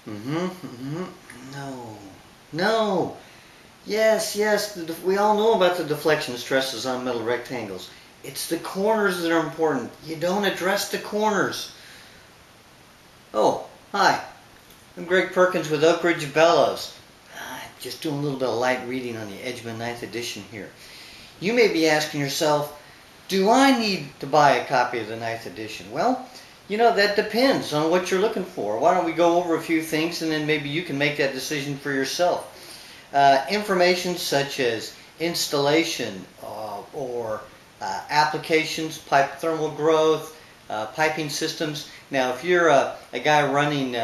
No. No. Yes, yes, we all know about the deflection stresses on metal rectangles. It's the corners that are important. You don't address the corners. Oh, hi. I'm Greg Perkins with Oak Ridge Bellows. Just doing a little bit of light reading on the EJMA 9th edition here. You may be asking yourself, do I need to buy a copy of the 9th edition? Well, that depends on what you're looking for. Why don't we go over a few things and then maybe you can make that decision for yourself. Information such as installation or applications, pipe thermal growth, piping systems. Now, if you're a guy running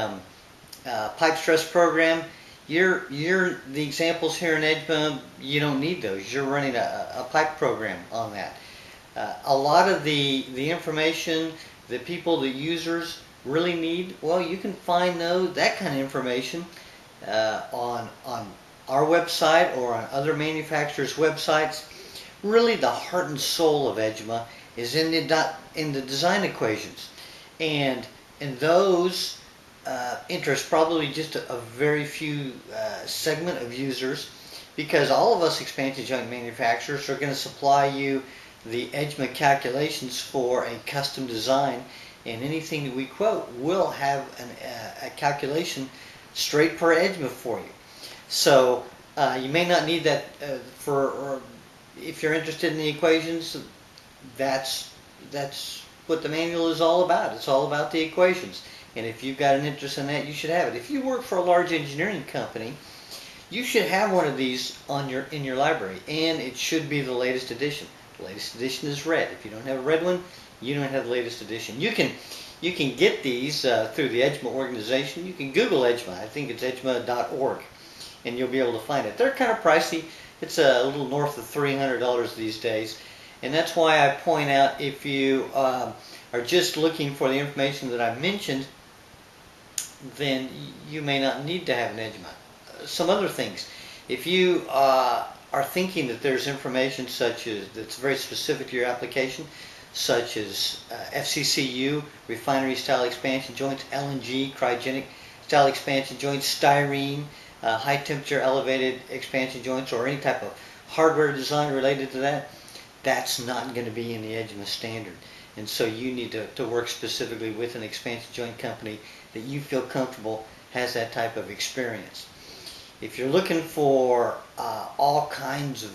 pipe stress program, the examples here in EJMA, you don't need those. You're running a pipe program on that. A lot of the information that the users really need, well, you can find that kind of information on our website or on other manufacturers' websites. Really, the heart and soul of EJMA is in the design equations, and those interest probably just a very few segment of users, because all of us expansion joint manufacturers are going to supply you the EJMA calculations for a custom design, and anything that we quote will have a calculation straight per EJMA for you. So you may not need that or if you're interested in the equations. That's what the manual is all about. It's all about the equations. And if you've got an interest in that, you should have it. If you work for a large engineering company, you should have one of these in your library, and it should be the latest edition. The latest edition is red. If you don't have a red one, you don't have the latest edition. You can get these through the EJMA organization. You can Google EJMA. I think it's ejma.org, and you'll be able to find it. They're kind of pricey. It's a little north of $300 these days, and that's why I point out, if you are just looking for the information that I mentioned, then you may not need to have an EJMA. Some other things. If you are thinking that there's information that's very specific to your application, such as FCCU, refinery style expansion joints, LNG, cryogenic style expansion joints, styrene, high temperature elevated expansion joints, or any type of hardware design related to that, that's not going to be in the EJMA standard. And so you need to work specifically with an expansion joint company that you feel comfortable has that type of experience. If you're looking for all kinds of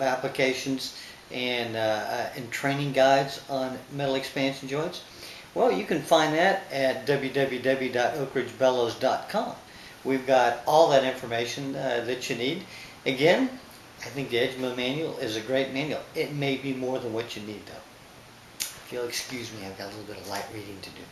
applications and training guides on metal expansion joints, well, you can find that at www.oakridgebellows.com. We've got all that information that you need. Again, I think the EJMA manual is a great manual. It may be more than what you need, though. If you'll excuse me, I've got a little bit of light reading to do.